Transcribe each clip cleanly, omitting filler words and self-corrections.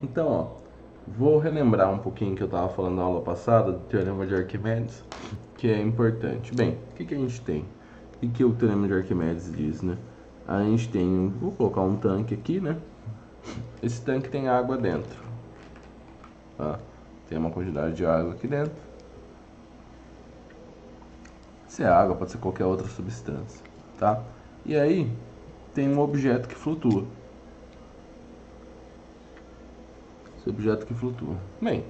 Então, ó, vou relembrar um pouquinho que eu estava falando na aula passada do Teorema de Arquimedes, que é importante. Bem, o que a gente tem? O que o Teorema de Arquimedes diz, né? A gente tem, vou colocar um tanque aqui, né? Esse tanque tem água dentro, tá? Tem uma quantidade de água aqui dentro. Se é água, pode ser qualquer outra substância, tá? E aí, tem um objeto que flutua. Esse objeto que flutua. Bem,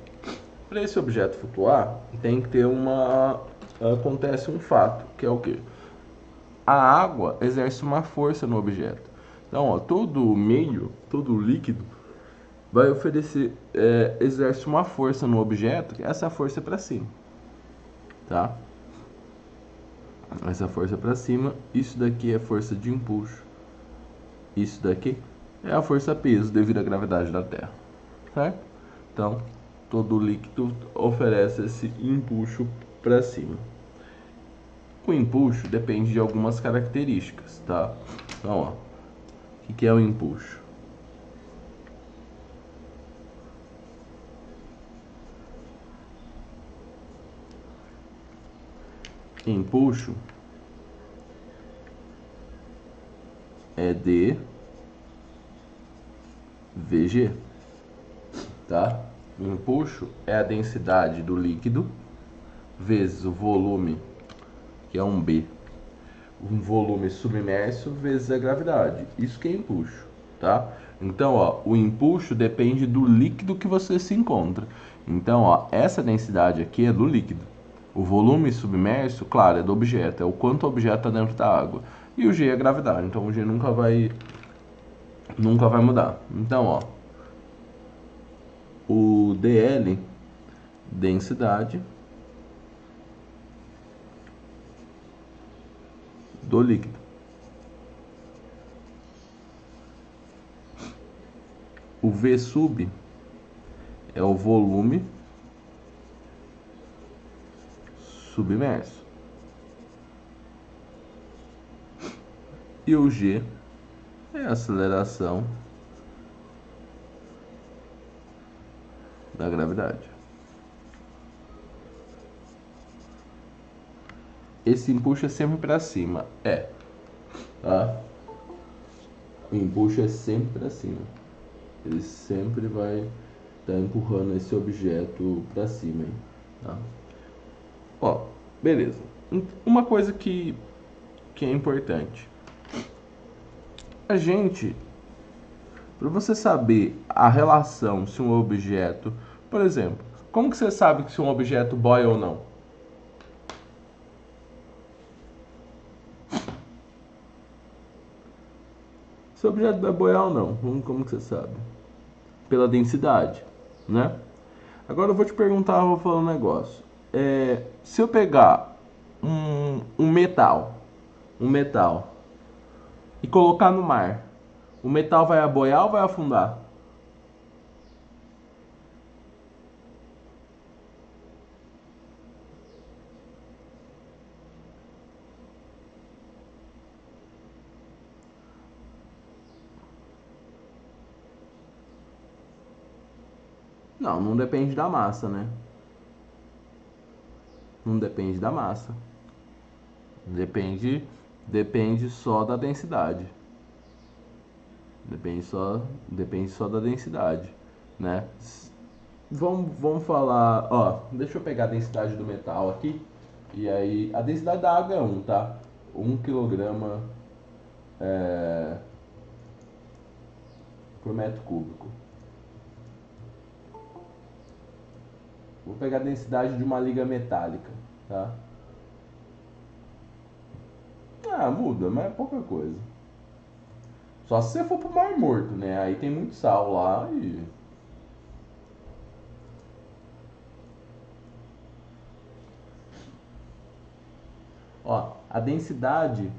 para esse objeto flutuar, tem que ter uma... acontece um fato, que é o quê? A água exerce uma força no objeto. Então, ó, todo meio, todo líquido vai oferecer, exerce uma força no objeto, essa força é para cima, tá? Essa força para cima, isso daqui é força de empuxo, isso daqui é a força peso devido à gravidade da Terra, certo? Então, todo líquido oferece esse empuxo para cima. O empuxo depende de algumas características, tá? Então, ó, o que é o empuxo? Empuxo é de VG, tá? O empuxo é a densidade do líquido vezes o volume, que é um B, um volume submerso vezes a gravidade. Isso que é empuxo, tá? Então, ó, o empuxo depende do líquido que você se encontra. Então, ó, essa densidade aqui é do líquido. O volume submerso, claro, é do objeto, é o quanto o objeto está dentro da água. E o G é a gravidade, então o G nunca vai mudar. Então, ó, o dl, densidade do líquido. O V sub é o volume submerso. E o G é a aceleração da gravidade. Esse empuxo é sempre para cima, tá? O empuxo é sempre para cima. Ele sempre vai estar empurrando esse objeto para cima, hein? Tá? Ó, beleza. Uma coisa que é importante. A gente, para você saber a relação se um objeto, por exemplo, como que você sabe se um objeto boia ou não? Se o objeto vai boiar ou não, como que você sabe? Pela densidade, né? Agora eu vou te perguntar, eu vou falar um negócio. Se eu pegar um metal, e colocar no mar, o metal vai boiar ou vai afundar? Não, não depende da massa, né? Não depende da massa. Depende, depende só da densidade. Depende só da densidade, né? Vamos falar, ó, deixa eu pegar a densidade do metal aqui. E aí, a densidade da água é 1, tá? 1 kg por metro cúbico. Vou pegar a densidade de uma liga metálica, tá? Ah, muda, mas é pouca coisa. Só se você for pro Mar Morto, né? Aí tem muito sal lá e... Ó, a densidade...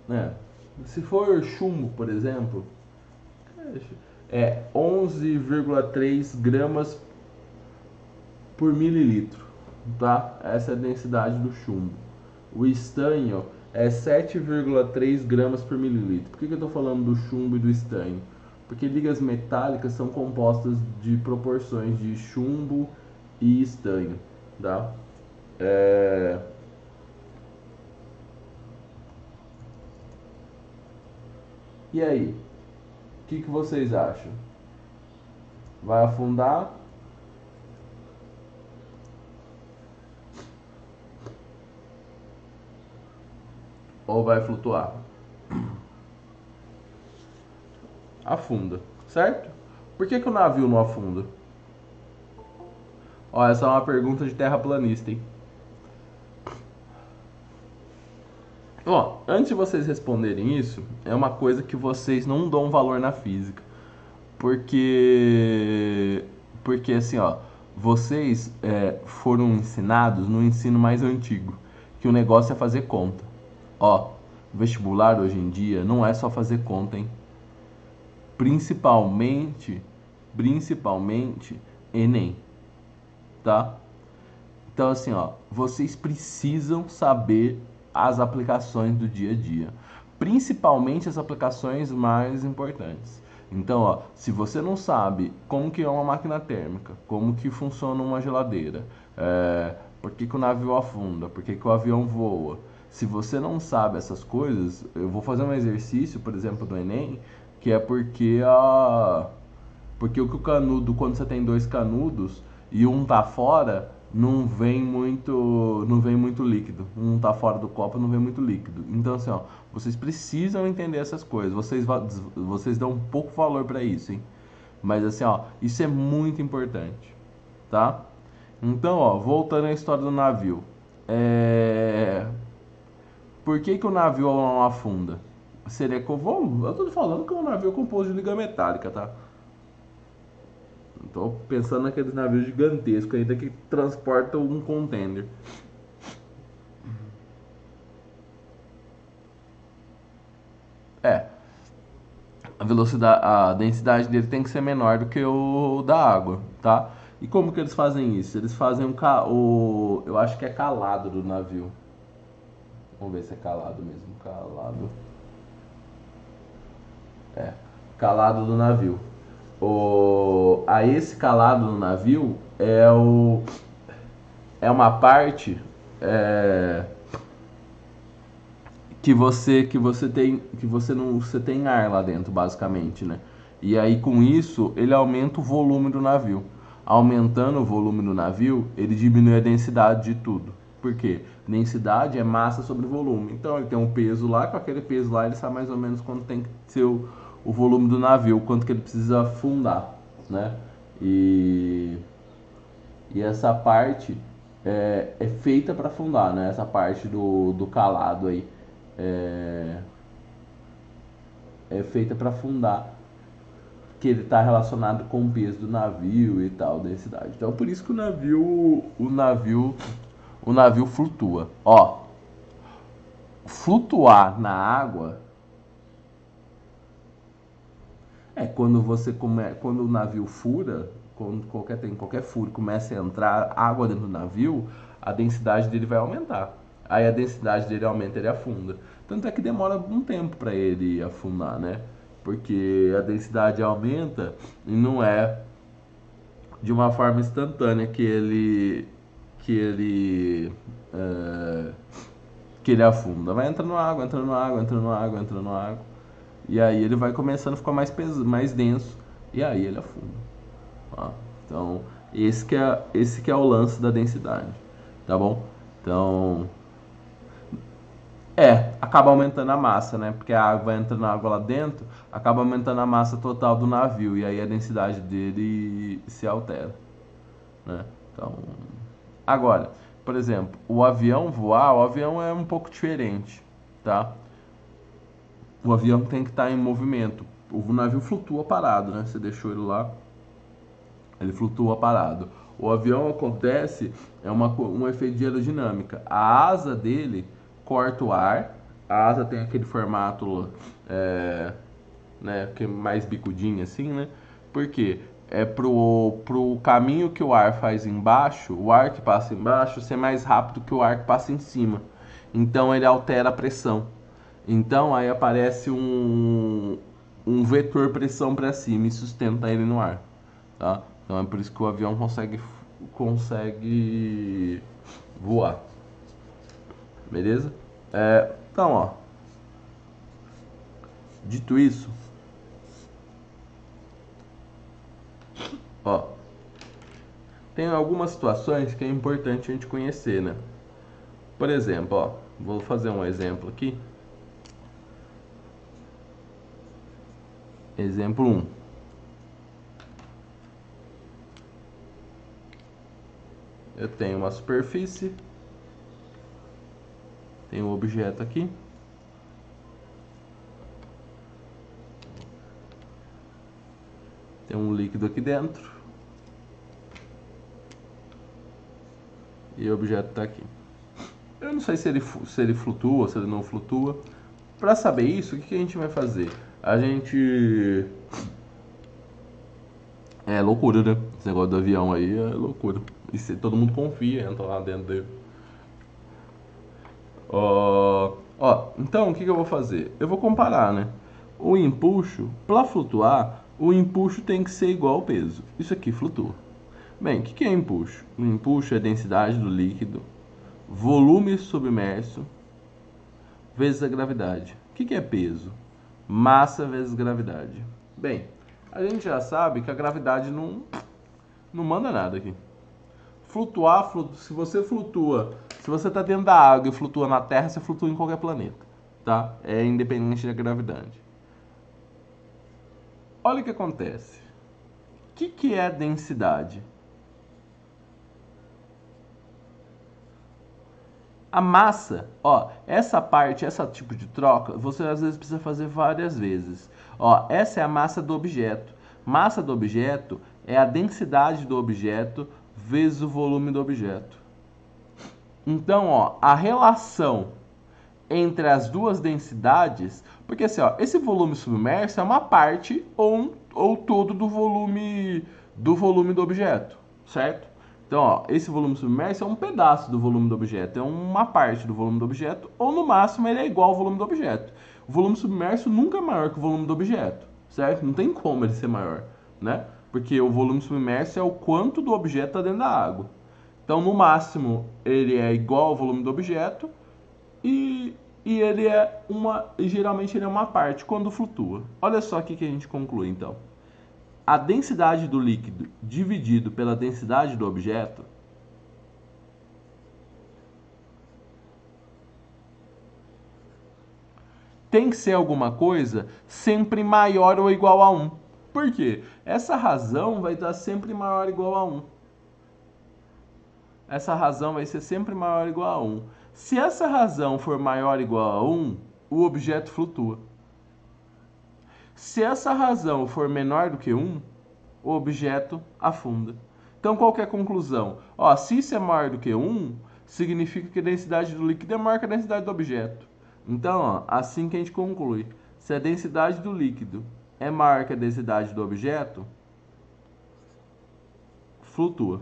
né? Se for chumbo, por exemplo, é 11,3 gramas por mililitro, tá? Essa é a densidade do chumbo. O estanho é 7,3 gramas por mililitro. Por que eu estou falando do chumbo e do estanho? Porque ligas metálicas são compostas de proporções de chumbo e estanho, tá? É... E aí? O que vocês acham? Vai afundar? Ou vai flutuar? Afunda, certo? Por que o navio não afunda? Ó, essa é uma pergunta de terraplanista, hein? Ó, antes de vocês responderem isso, é uma coisa que vocês não dão valor na física. Porque assim, ó, vocês foram ensinados no ensino mais antigo, que o negócio é fazer conta. Ó, vestibular hoje em dia não é só fazer conta, hein? Principalmente Enem, tá? Então assim, ó, vocês precisam saber as aplicações do dia a dia, principalmente as aplicações mais importantes. Então, ó, se você não sabe como que é uma máquina térmica, como que funciona uma geladeira, por que o navio afunda, por que o avião voa, se você não sabe essas coisas, eu vou fazer um exercício, por exemplo, do Enem, que é porque o canudo, quando você tem dois canudos e um tá fora, não vem muito líquido. Um tá fora do copo, não vem muito líquido. Então assim, ó, vocês precisam entender essas coisas. Vocês dão um pouco valor para isso, hein? Mas assim, ó, isso é muito importante, tá? Então, ó, voltando à história do navio. Por que o navio não afunda? Seria que eu tô falando que o navio é composto de liga metálica, tá? Tô pensando naqueles navios gigantescos ainda que transportam um container. É, a densidade dele tem que ser menor do que o da água, tá? E como que eles fazem isso? Eles fazem eu acho que é calado do navio. Vamos ver se é calado mesmo, calado. É, calado do navio. Esse calado no navio é uma parte é, você tem ar lá dentro, basicamente, né? E aí com isso ele aumenta o volume do navio. Aumentando o volume do navio, ele diminui a densidade de tudo. Por quê? Densidade é massa sobre volume. Então ele tem um peso lá, com aquele peso lá ele sabe mais ou menos quanto tem que ser o volume do navio, quanto que ele precisa afundar, né? E essa parte é feita para afundar, né? Essa parte do calado aí é, é feita para afundar, que ele está relacionado com o peso do navio e tal, densidade. Então por isso que o navio flutua. Ó, flutuar na água quando o navio fura, quando qualquer furo começa a entrar água dentro do navio, a densidade dele vai aumentar. Aí a densidade dele aumenta, ele afunda. Tanto é que demora um tempo para ele afundar, né? Porque a densidade aumenta e não é de uma forma instantânea que ele é, que ele afunda. Vai entrando água, entrando água, entrando água, entrando água. E aí ele vai começando a ficar mais denso. E aí ele afunda. Ó. Então, esse que é o lance da densidade. Tá bom? Então, acaba aumentando a massa, né? Porque a água vai entrando a água lá dentro, acaba aumentando a massa total do navio. E aí a densidade dele se altera, né? Então, agora, por exemplo, o avião é um pouco diferente, tá? O avião tem que estar em movimento. O navio flutua parado, né? Você deixou ele lá, ele flutua parado. O avião acontece, um efeito de aerodinâmica. A asa dele corta o ar, a asa tem aquele formato, né, que é mais bicudinho assim, né? Por quê? É pro caminho que o ar faz embaixo, o ar que passa embaixo ser mais rápido que o ar que passa em cima. Então ele altera a pressão. Então aí aparece um vetor pressão para cima e sustenta ele no ar, tá? Então é por isso que o avião consegue voar, beleza? Então, ó, dito isso, ó, tem algumas situações que é importante a gente conhecer, né? Por exemplo, ó, vou fazer um exemplo aqui. Exemplo 1. Eu tenho uma superfície, tenho um objeto aqui, tem um líquido aqui dentro e o objeto está aqui. Eu não sei se ele flutua, se ele não flutua. Para saber isso, o que a gente vai fazer? A gente... É loucura, né? Esse negócio do avião aí é loucura. E se todo mundo confia, entra lá dentro dele. Então o que eu vou fazer? Eu vou comparar, né? O empuxo, para flutuar, o empuxo tem que ser igual ao peso. Isso aqui flutua. Bem, o que é empuxo? O empuxo é a densidade do líquido, volume submerso, vezes a gravidade. O que é peso? Massa vezes gravidade. Bem, a gente já sabe que a gravidade não manda nada aqui. Flutuar, se você flutua, se você está dentro da água e flutua na Terra, você flutua em qualquer planeta, tá? É independente da gravidade. Olha o que acontece. O que é densidade? A massa, ó, essa parte, esse tipo de troca, você às vezes precisa fazer várias vezes. Ó, essa é a massa do objeto. Massa do objeto é a densidade do objeto vezes o volume do objeto. Então, ó, a relação entre as duas densidades, porque assim, ó, esse volume submerso é uma parte ou todo do volume do objeto, certo? Então, ó, esse volume submerso é um pedaço do volume do objeto, é uma parte do volume do objeto, ou no máximo ele é igual ao volume do objeto. O volume submerso nunca é maior que o volume do objeto, certo? Não tem como ele ser maior, né? Porque o volume submerso é o quanto do objeto está dentro da água. Então, no máximo, ele é igual ao volume do objeto e ele é geralmente ele é uma parte quando flutua. Olha só o que a gente conclui, então. A densidade do líquido dividido pela densidade do objeto tem que ser alguma coisa sempre maior ou igual a 1. Por quê? Essa razão vai estar sempre maior ou igual a 1. Essa razão vai ser sempre maior ou igual a 1. Se essa razão for maior ou igual a 1, o objeto flutua. Se essa razão for menor do que 1, o objeto afunda. Então, qual que é a conclusão? Ó, se isso é maior do que 1, significa que a densidade do líquido é maior que a densidade do objeto. Então, ó, assim que a gente conclui. Se a densidade do líquido é maior que a densidade do objeto, flutua.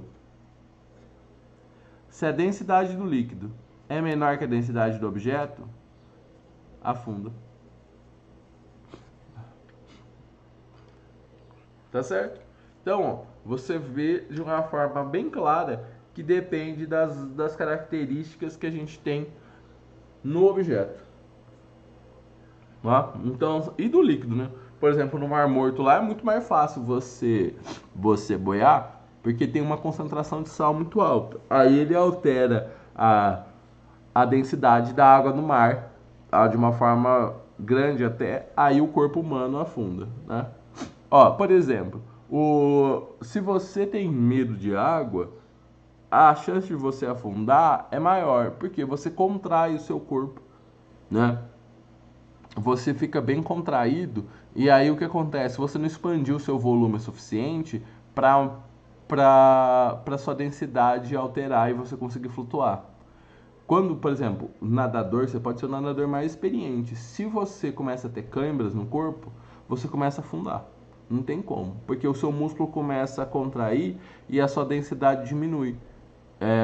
Se a densidade do líquido é menor que a densidade do objeto, afunda. Tá certo? Então, ó, você vê de uma forma bem clara que depende das características que a gente tem no objeto. Tá? Então, e do líquido, né? Por exemplo, no Mar Morto lá é muito mais fácil você boiar, porque tem uma concentração de sal muito alta. Aí ele altera a densidade da água no mar, tá? De uma forma grande até, aí o corpo humano afunda, né? Ó, por exemplo, se você tem medo de água, a chance de você afundar é maior, porque você contrai o seu corpo, né? Você fica bem contraído e aí o que acontece? Você não expandiu o seu volume suficiente para sua densidade alterar e você conseguir flutuar. Quando, por exemplo, nadador, você pode ser um nadador mais experiente. Se você começa a ter câimbras no corpo, você começa a afundar. Não tem como, porque o seu músculo começa a contrair e a sua densidade diminui.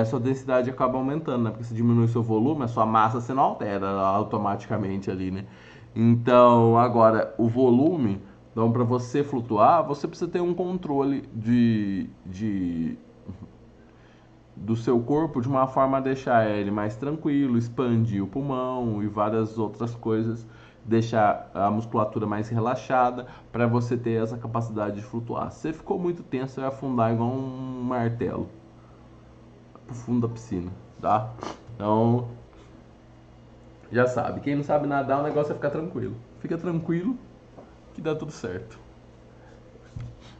sua densidade acaba aumentando, né? Porque se diminui seu volume, a sua massa você não altera automaticamente ali, né? Então, agora, o volume, então para você flutuar, você precisa ter um controle do seu corpo de uma forma a deixar ele mais tranquilo, expandir o pulmão e várias outras coisas, deixar a musculatura mais relaxada para você ter essa capacidade de flutuar. Se você ficou muito tenso, você vai afundar igual um martelo pro fundo da piscina, tá? Então, já sabe. Quem não sabe nadar, o negócio é ficar tranquilo. Fica tranquilo que dá tudo certo,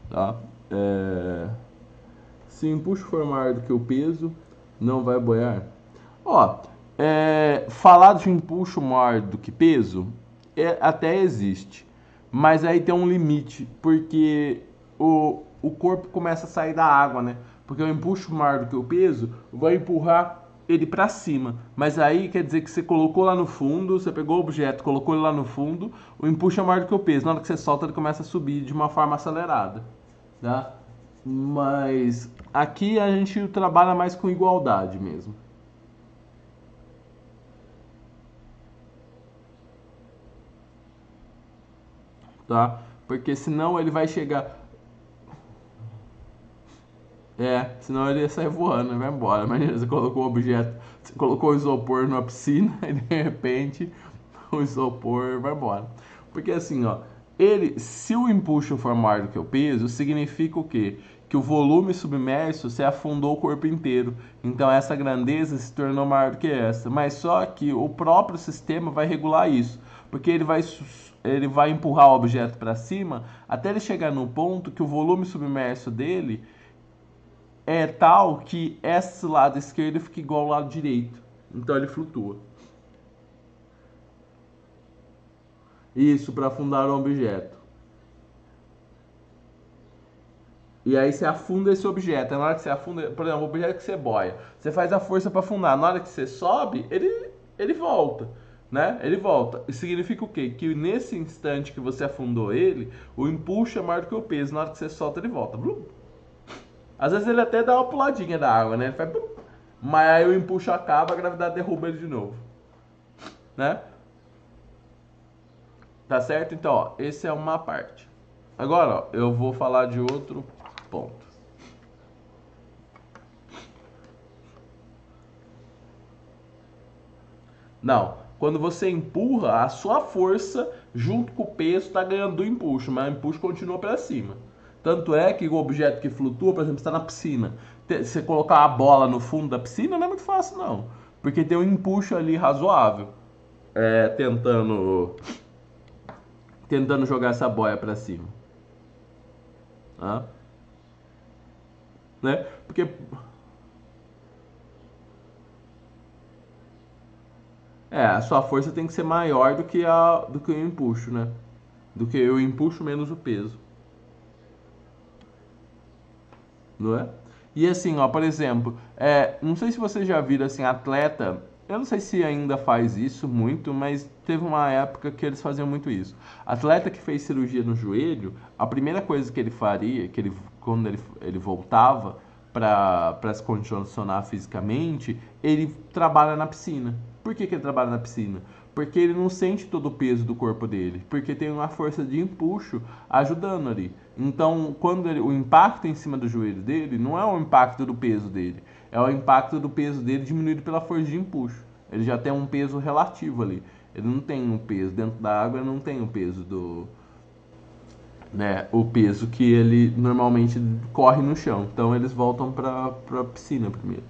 tá? É... Se o empuxo for maior do que o peso, não vai boiar. Ó, falar de empuxo maior do que peso até existe, mas aí tem um limite, porque o corpo começa a sair da água, né? Porque o empuxo maior do que o peso vai empurrar ele para cima, mas aí quer dizer que você colocou lá no fundo, você pegou o objeto, colocou ele lá no fundo, o empuxo é maior do que o peso. Na hora que você solta, ele começa a subir de uma forma acelerada, tá? Mas aqui a gente trabalha mais com igualdade mesmo. Tá? Porque senão ele vai chegar. Senão ele ia sair voando, vai embora. Imagina, você colocou o objeto, você colocou o isopor numa piscina e de repente o isopor vai embora. Porque assim, ó, se o empuxo for maior do que o peso, significa o quê? Que o volume submerso se afundou o corpo inteiro. Então essa grandeza se tornou maior do que essa. Mas só que o próprio sistema vai regular isso. Porque ele vai empurrar o objeto para cima até ele chegar no ponto que o volume submerso dele é tal que esse lado esquerdo fica igual ao lado direito. Então ele flutua. Isso para afundar o objeto. E aí você afunda esse objeto. Na hora que você afunda, por exemplo, o objeto que você boia, você faz a força para afundar. Na hora que você sobe, ele volta, né? Ele volta. Isso significa o quê? Que nesse instante que você afundou ele, o empuxo é maior do que o peso. Na hora que você solta, ele volta. Às vezes ele até dá uma puladinha da água, né? Ele faz... Mas aí o empuxo acaba, a gravidade derruba ele de novo, né? Tá certo? Então, ó, esse é uma parte. Agora, ó, eu vou falar de outro ponto. Não, quando você empurra, a sua força junto com o peso está ganhando do empuxo, mas o empuxo continua para cima. Tanto é que o objeto que flutua, por exemplo, está na piscina. Você colocar a bola no fundo da piscina não é muito fácil, não. Porque tem um empuxo ali razoável. Tentando jogar essa boia para cima. Tá? Né? Porque a sua força tem que ser maior do que o empuxo, né? Do que o empuxo menos o peso, não é? E assim, ó, por exemplo, não sei se vocês já viram assim, atleta, eu não sei se ainda faz isso muito, mas teve uma época que eles faziam muito isso. Atleta que fez cirurgia no joelho, a primeira coisa que ele faria, quando ele voltava para se condicionar fisicamente, ele trabalha na piscina. Por que ele trabalha na piscina? Porque ele não sente todo o peso do corpo dele, porque tem uma força de empuxo ajudando ali. Então, o impacto em cima do joelho dele não é o impacto do peso dele, é o impacto do peso dele diminuído pela força de empuxo. Ele já tem um peso relativo ali. Ele não tem um peso dentro da água, ele não tem o peso o peso que ele normalmente corre no chão. Então eles voltam para piscina primeiro.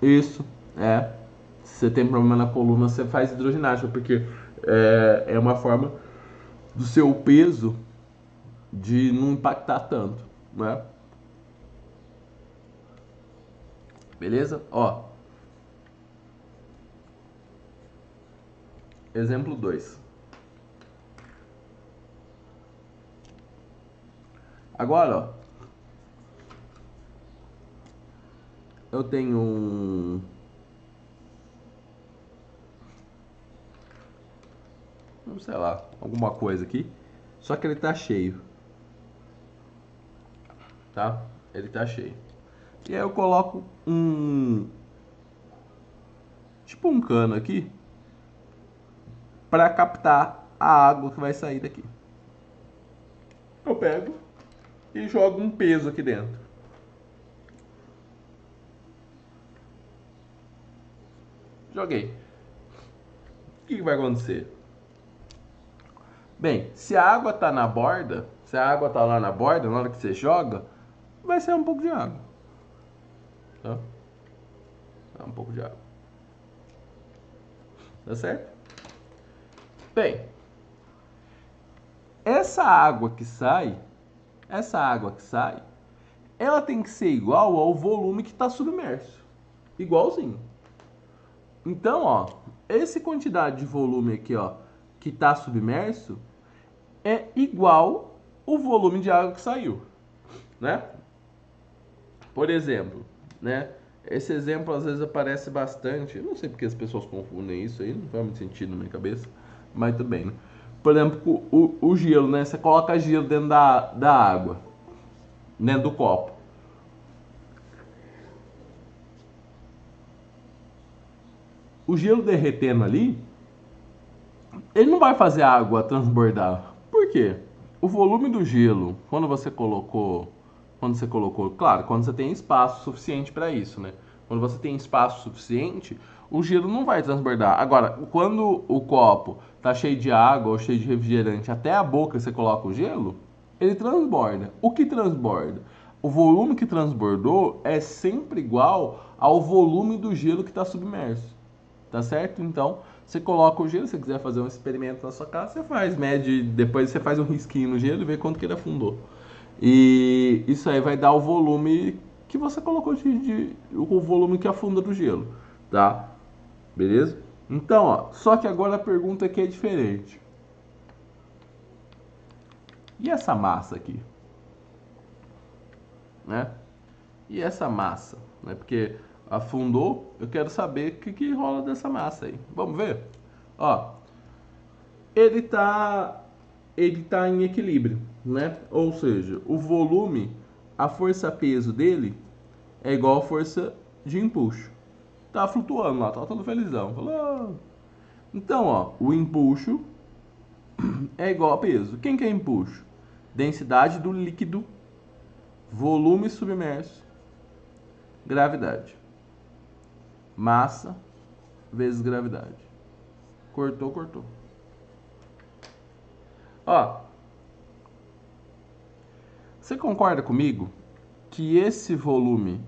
Isso, é. Se você tem problema na coluna, você faz hidroginástica, porque é uma forma do seu peso de não impactar tanto, né? Beleza? Ó, exemplo 2. Agora, ó, eu tenho sei lá, alguma coisa aqui, só que ele tá cheio. tá? Ele tá cheio. E aí eu coloco tipo um cano aqui para captar a água que vai sair daqui. Eu pego e jogo um peso aqui dentro. Joguei. O que vai acontecer? Bem, se a água tá na borda, se a água tá lá na borda, na hora que você joga, vai ser um pouco de água. Tá? É um pouco de água. Tá certo? Bem, essa água que sai, ela tem que ser igual ao volume que está submerso. Igualzinho. Então, ó, essa quantidade de volume aqui, ó, que está submerso, é igual o volume de água que saiu, né? Por exemplo, né? Esse exemplo às vezes aparece bastante. Eu não sei porque as pessoas confundem isso aí, não faz muito sentido na minha cabeça, mas tudo bem, né? Por exemplo, o gelo, né? Você coloca gelo dentro da água, dentro do copo. O gelo derretendo ali, ele não vai fazer a água transbordar. Por quê? O volume do gelo, quando você colocou, claro, quando você tem espaço suficiente para isso, né? Quando você tem espaço suficiente, o gelo não vai transbordar. Agora, quando o copo tá cheio de água ou cheio de refrigerante, até a boca você coloca o gelo, ele transborda. O que transborda? O volume que transbordou é sempre igual ao volume do gelo que está submerso. Tá certo? Então, você coloca o gelo, se você quiser fazer um experimento na sua casa, você faz, mede, depois você faz um risquinho no gelo e vê quanto que ele afundou. E isso aí vai dar o volume que você colocou o volume que afunda do gelo, tá? Beleza? Então, ó, só que agora a pergunta aqui é diferente. E essa massa aqui? Né? E essa massa, né? Porque afundou, eu quero saber o que rola dessa massa aí. Vamos ver? Ó, ele tá em equilíbrio, né? Ou seja, o volume, a força-peso dele é igual a força de empuxo. Tá flutuando lá, tá todo felizão. Falou. Então, ó, o empuxo é igual a peso. Quem que é empuxo? Densidade do líquido, volume submerso, gravidade. Massa vezes gravidade. Cortou, cortou. Ó, você concorda comigo que esse volume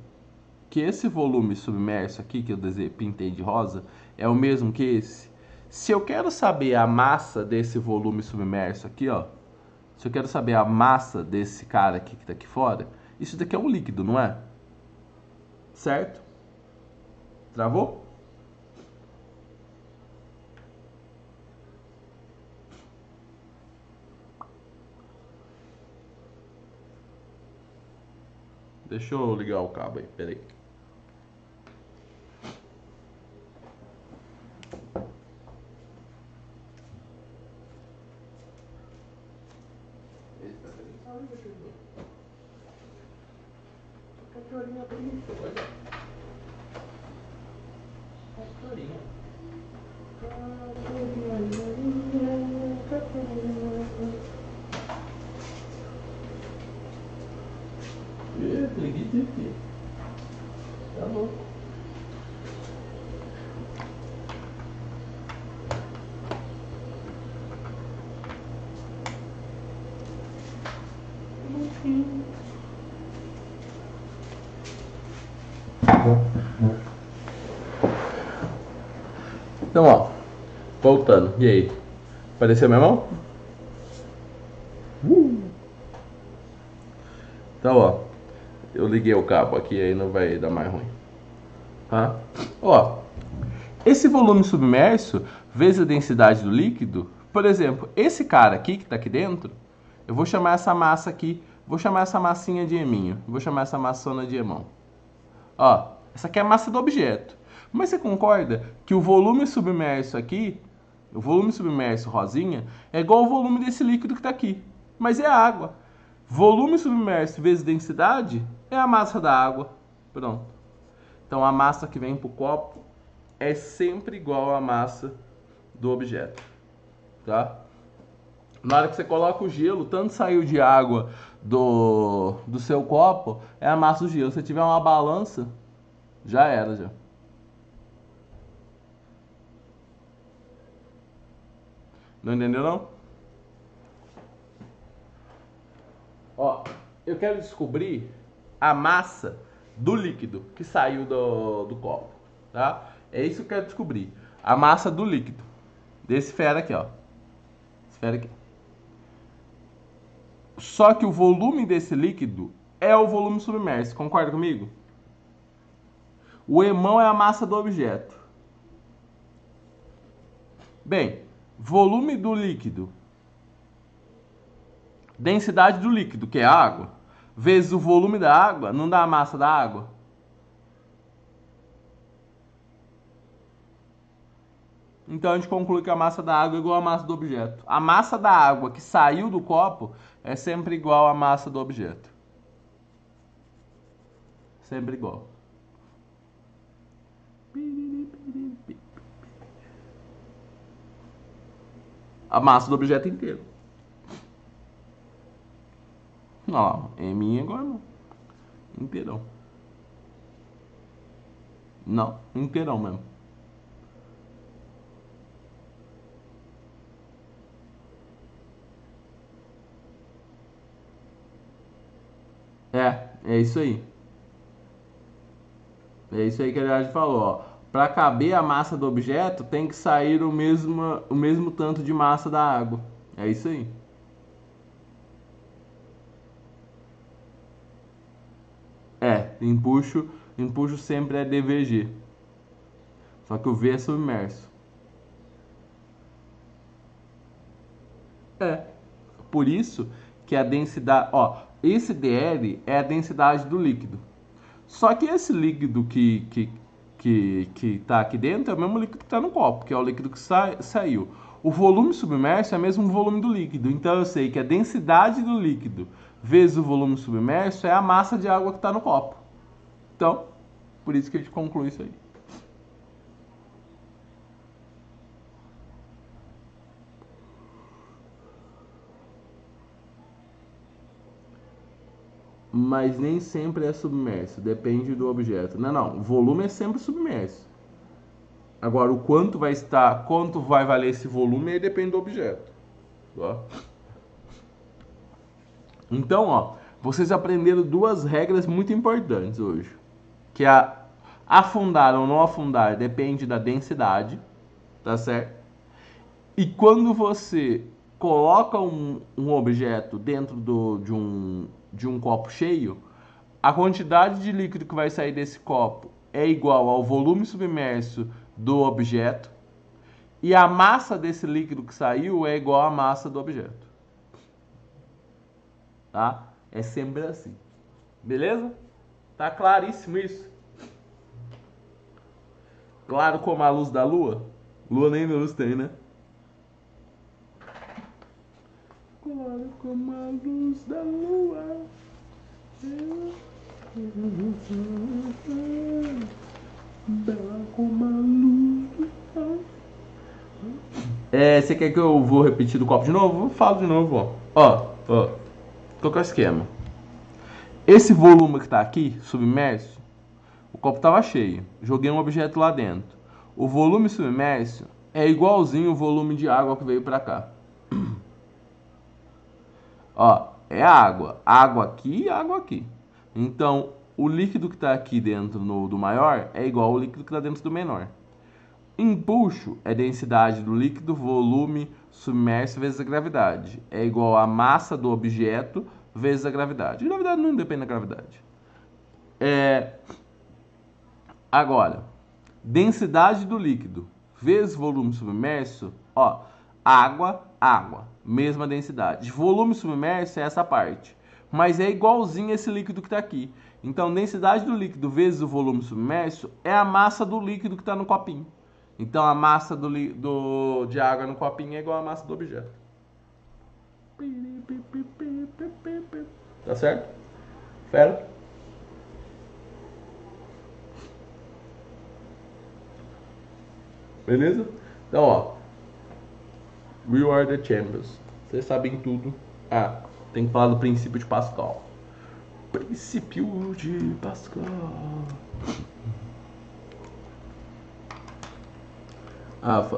submerso aqui que eu pintei de rosa é o mesmo que esse? Se eu quero saber a massa desse volume submerso aqui, ó, se eu quero saber a massa desse cara aqui que tá aqui fora, isso daqui é um líquido, não é? Certo? Travou? Deixa eu ligar o cabo aí, peraí. Tá louco. Então, ó, voltando. E aí? Apareceu minha mão? Então, ó, eu liguei o cabo aqui, aí não vai dar mais ruim. Tá? Ó, esse volume submerso vezes a densidade do líquido, por exemplo, esse cara aqui que tá aqui dentro, eu vou chamar essa massa aqui, vou chamar essa massinha de eminho, vou chamar essa maçona de emão. Ó, essa aqui é a massa do objeto. Mas você concorda que o volume submerso aqui, o volume submerso rosinha, é igual ao volume desse líquido que está aqui. Mas é água. Volume submerso vezes densidade é a massa da água. Pronto. Então, a massa que vem para o copo é sempre igual à massa do objeto. Tá? Na hora que você coloca o gelo, tanto saiu de água do seu copo, é a massa do gelo. Se tiver uma balança, já era, já. Não entendeu, não? Ó, eu quero descobrir a massa do líquido que saiu do copo, tá? É isso que eu quero descobrir. A massa do líquido. Desse fera aqui, ó. Esse fera aqui. Só que o volume desse líquido é o volume submerso. Concorda comigo? O emão é a massa do objeto. Bem, volume do líquido, densidade do líquido, que é a água, vezes o volume da água, não dá a massa da água? Então a gente conclui que a massa da água é igual à massa do objeto. A massa da água que saiu do copo é sempre igual à massa do objeto. Sempre igual. A massa do objeto inteiro. Ó, M é igual a não. Inteirão. Não, inteirão mesmo. É isso aí. É isso aí que a gente falou, ó. Para caber a massa do objeto, tem que sair o mesmo tanto de massa da água. É isso aí. Empuxo sempre é DVG. Só que o V é submerso. É. Por isso que a densidade, ó, esse dl é a densidade do líquido. Só que esse líquido que tá aqui dentro é o mesmo líquido que está no copo, que é o líquido que saiu. O volume submerso é o mesmo volume do líquido. Então eu sei que a densidade do líquido vezes o volume submerso é a massa de água que está no copo. Então, por isso que a gente conclui isso aí. Mas nem sempre é submerso, depende do objeto. Não, o volume é sempre submerso. Agora, o quanto vai estar, quanto vai valer esse volume, aí depende do objeto. Tá? Então, ó, vocês aprenderam duas regras muito importantes hoje. Que é afundar ou não afundar depende da densidade, tá certo? E quando você coloca um objeto dentro de um copo cheio, a quantidade de líquido que vai sair desse copo é igual ao volume submerso do objeto e a massa desse líquido que saiu é igual à massa do objeto. Tá? É sempre assim. Beleza? Tá claríssimo isso? Claro como a luz da lua? Lua nem luz tem, né? Claro como a luz da lua. Bela como a luz. Você quer que eu vou repetir do copo de novo? Eu falo de novo, ó. Qual que é o esquema? Esse volume que tá aqui, submerso, o copo tava cheio. Joguei um objeto lá dentro. O volume submerso é igualzinho o volume de água que veio pra cá. Ó, é água. Água aqui e água aqui. Então, o líquido que está aqui dentro do maior é igual ao líquido que está dentro do menor. Empuxo é densidade do líquido, volume submerso vezes a gravidade. É igual a massa do objeto vezes a gravidade. A gravidade não depende da gravidade. Agora, densidade do líquido vezes volume submerso, ó, água, mesma densidade. Volume submerso é essa parte, mas é igualzinho esse líquido que está aqui. Então, densidade do líquido vezes o volume submerso é a massa do líquido que está no copinho. Então, a massa de água no copinho é igual à massa do objeto. Tá certo? Fera? Beleza? Então, ó. We are the champions. Vocês sabem tudo. Ah, tem que falar do princípio de Pascal. Princípio de Pascal.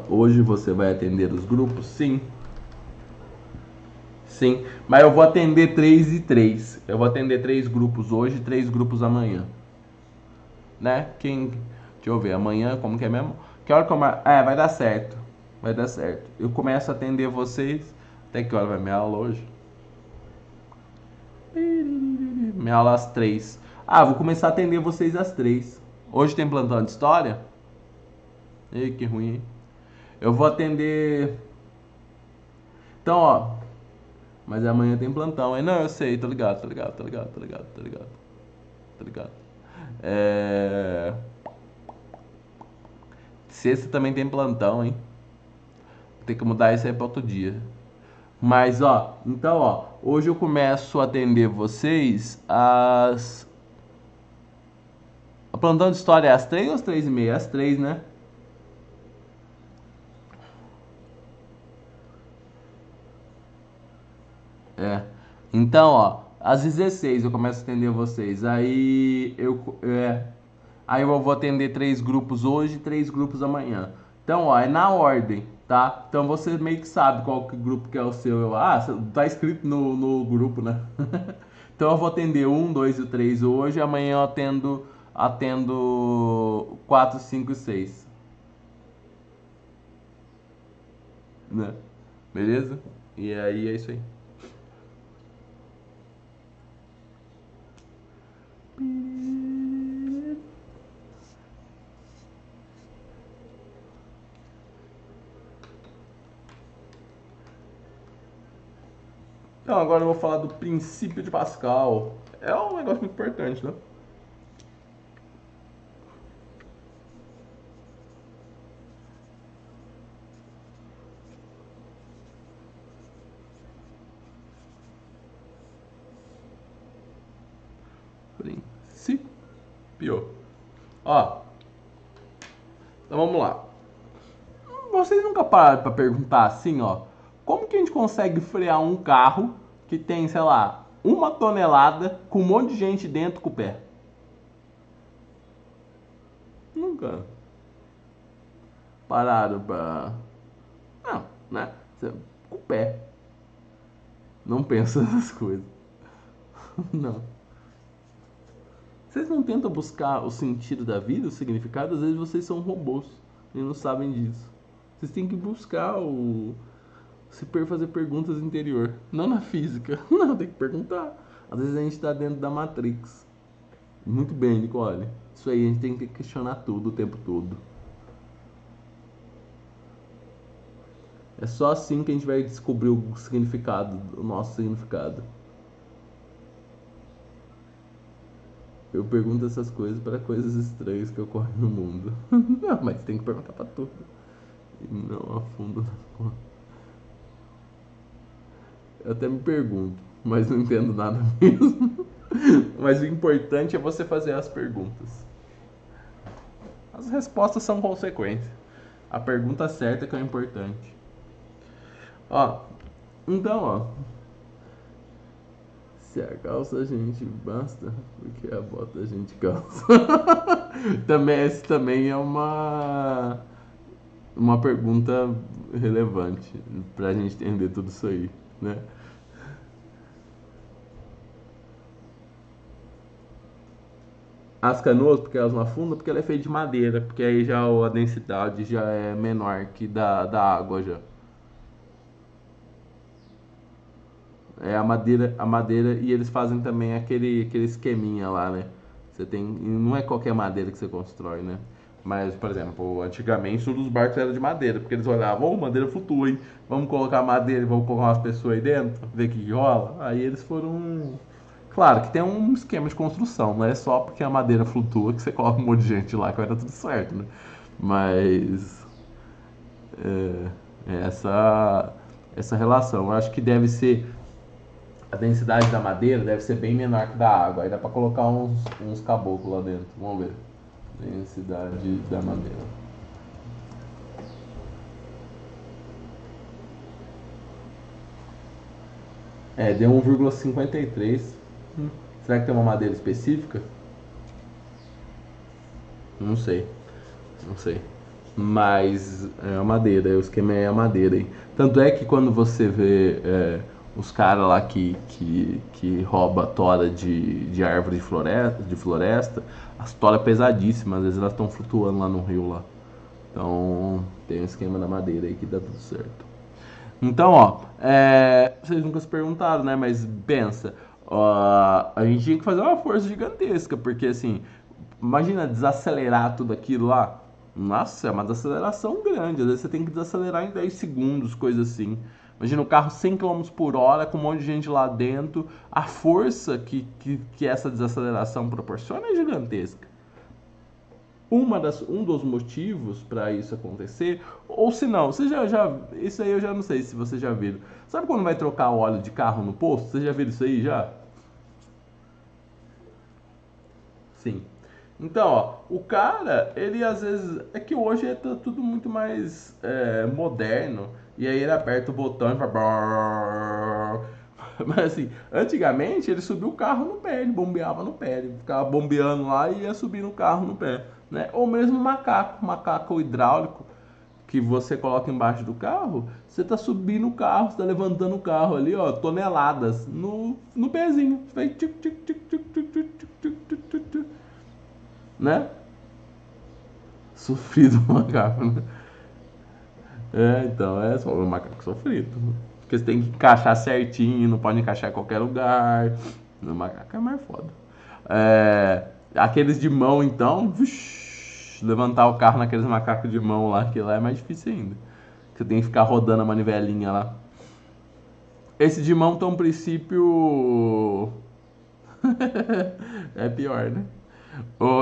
Hoje você vai atender os grupos? Sim. Sim, mas eu vou atender 3 e 3. Eu vou atender 3 grupos hoje e 3 grupos amanhã. Né? Deixa eu ver, amanhã, como que é mesmo? Que hora que eu vai dar certo. Vai dar certo. Eu começo a atender vocês. Até que hora vai minha aula hoje? Minha aula às 3. Vou começar a atender vocês às 3. Hoje tem plantão de história? Ih, que ruim, hein? Eu vou atender. Então, ó. Mas amanhã tem plantão, hein? Não, eu sei, tô ligado. Sexta também tem plantão, hein? Tem que mudar isso aí pra outro dia. Mas, ó, então, ó, hoje eu começo a atender vocês às... A plantão de história é às 3 ou às 3h30? Às 3, né? É. Então, ó, às 16 eu começo a atender vocês. Aí eu vou atender 3 grupos hoje e 3 grupos amanhã. Então, ó, é na ordem, tá? Então você meio que sabe qual grupo que é o seu. Tá escrito no grupo, né? Então eu vou atender 1, 2 e 3 hoje. Amanhã eu atendo 4, 5 e 6. Né? Beleza? E aí é isso aí. Então, agora eu vou falar do princípio de Pascal. É um negócio muito importante, né? Princípio. Ó, então vamos lá. Vocês nunca pararam pra perguntar assim, ó, como que a gente consegue frear um carro que tem, sei lá, 1 tonelada com um monte de gente dentro com o pé? Nunca pararam pra... Não, né? Com o pé. Não pensa nessas coisas. Não. Vocês não tentam buscar o sentido da vida, o significado? Às vezes vocês são robôs e não sabem disso. Vocês têm que buscar fazer perguntas interior, não na física. Não, tem que perguntar. Às vezes a gente tá dentro da Matrix. Muito bem, Nicole. Isso aí, a gente tem que questionar tudo o tempo todo. É só assim que a gente vai descobrir o significado, o nosso significado. Eu pergunto essas coisas para coisas estranhas que ocorrem no mundo. Não, mas tem que perguntar para tudo. E não a fundo das contas. Eu até me pergunto, mas não entendo nada mesmo. Mas o importante é você fazer as perguntas. As respostas são consequência. A pergunta certa que é o importante. Ó, então, ó. Se a calça a gente basta, porque a bota a gente calça. Essa também é uma pergunta relevante pra gente entender tudo isso aí, né? As canoas, porque elas não afundam, porque ela é feita de madeira, porque aí já a densidade já é menor que da água já. É a madeira e eles fazem também aquele esqueminha lá, né? Você tem, não é qualquer madeira que você constrói, né? Mas, por exemplo, antigamente todos os barcos eram de madeira, porque eles olhavam, madeira flutua, hein? Vamos colocar madeira e vamos colocar umas pessoas aí dentro, ver o que rola. Aí eles foram. Claro que tem um esquema de construção, não é só porque a madeira flutua que você coloca um monte de gente lá que vai dar tudo certo, né? Mas. É essa relação. Eu acho que deve ser a densidade da madeira deve ser bem menor que da água. Aí dá pra colocar uns caboclos lá dentro. Vamos ver. Densidade da madeira. Deu 1,53. Será que tem uma madeira específica? Não sei. Não sei. Mas é a madeira, o esquema é a madeira. Hein? Tanto é que quando você vê os caras lá que rouba tora de árvore de floresta, as toras pesadíssimas, às vezes elas estão flutuando lá no rio lá. Então tem um esquema da madeira aí que dá tudo certo. Então, ó, vocês nunca se perguntaram, né? Mas pensa, a gente tinha que fazer uma força gigantesca, porque assim, imagina desacelerar tudo aquilo lá. Nossa, é uma desaceleração grande. Às vezes você tem que desacelerar em 10 segundos, coisa assim. Imagina o carro 100 km por hora, com um monte de gente lá dentro. A força que essa desaceleração proporciona é gigantesca. Um dos motivos para isso acontecer, ou se não, você isso aí eu já não sei se você já viu. Sabe quando vai trocar o óleo de carro no posto? Você já viu isso aí já? Sim. Então, ó, o cara, ele às vezes. É que hoje tá tudo muito mais moderno. E aí ele aperta o botão e fala. Mas assim, antigamente ele subia o carro no pé, ele bombeava no pé, ele ficava bombeando lá e ia subir no carro no pé. Né? Ou mesmo macaco hidráulico que você coloca embaixo do carro, você tá subindo o carro, você tá levantando o carro ali, ó, toneladas no pezinho. Você vai tic, tic, tic, tic, tic, tic, tic, tic, tic, tic, né? Sofrido o macaco, né? Então, é só o macaco sofrido. Porque você tem que encaixar certinho, não pode encaixar em qualquer lugar. O macaco é mais foda. Aqueles de mão, então, levantar o carro naqueles macacos de mão lá, que lá é mais difícil ainda. Você tem que ficar rodando a manivelinha lá. Esse de mão tem um princípio. É pior, né?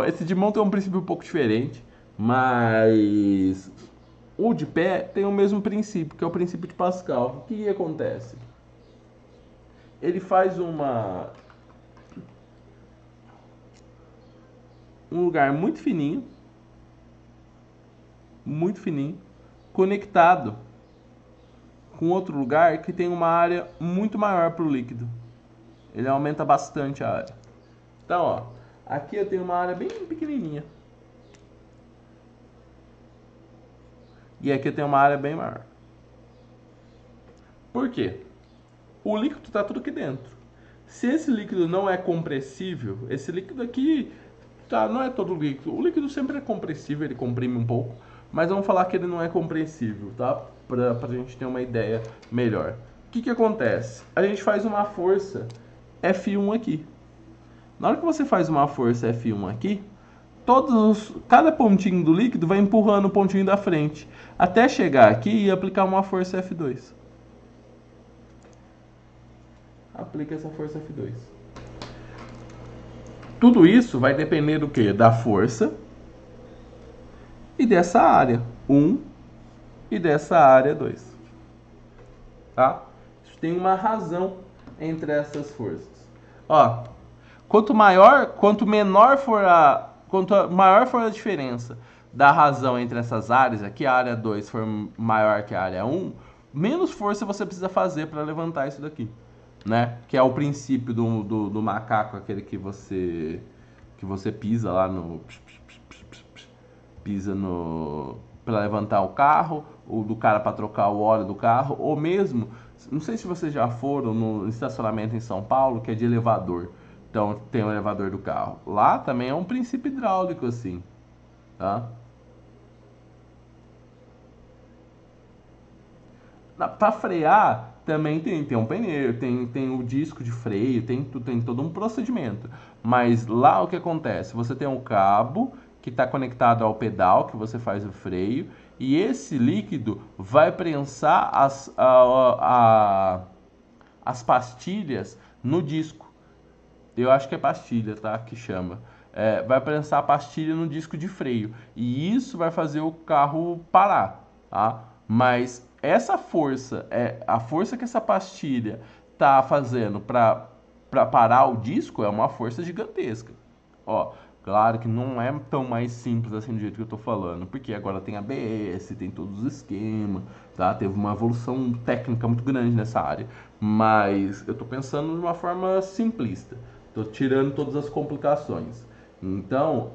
Esse de mão tem um princípio um pouco diferente, mas o de pé tem o mesmo princípio, que é o princípio de Pascal. O que acontece? Ele faz um lugar muito fininho, conectado com outro lugar que tem uma área muito maior para o líquido. Ele aumenta bastante a área. Então, ó, aqui eu tenho uma área bem pequenininha. E aqui eu tenho uma área bem maior. Por quê? O líquido está tudo aqui dentro. Se esse líquido não é compressível, esse líquido aqui não é todo líquido. O líquido sempre é compressível, ele comprime um pouco. Mas vamos falar que ele não é compressível, tá? Pra gente ter uma ideia melhor. O que acontece? A gente faz uma força F1 aqui. Na hora que você faz uma força F1 aqui, cada pontinho do líquido vai empurrando o pontinho da frente, até chegar aqui e aplicar uma força F2. Aplica essa força F2. Tudo isso vai depender do quê? Da força e dessa área 1 e dessa área 2. Tá? Isso tem uma razão entre essas forças. Ó, quanto maior for a diferença da razão entre essas áreas, aqui a área 2 for maior que a área 1, menos força você precisa fazer para levantar isso daqui. Né? Que é o princípio do macaco, aquele que você pisa lá pisa no para levantar o carro, ou do cara para trocar o óleo do carro, ou mesmo, não sei se vocês já foram no estacionamento em São Paulo, que é de elevador. Então tem o elevador do carro. Lá também é um princípio hidráulico assim, tá? Para frear também tem um pneu, tem o disco de freio, tem todo um procedimento. Mas lá o que acontece? Você tem um cabo que está conectado ao pedal que você faz o freio e esse líquido vai prensar as pastilhas no disco. Eu acho que é pastilha, tá? Que chama. Vai prensar a pastilha no disco de freio e isso vai fazer o carro parar, tá? Mas essa força, a força que essa pastilha tá fazendo para parar o disco é uma força gigantesca. Ó, claro que não é tão mais simples assim do jeito que eu tô falando, porque agora tem ABS, tem todos os esquemas, tá? Teve uma evolução técnica muito grande nessa área, mas eu tô pensando de uma forma simplista. Tô tirando todas as complicações. Então,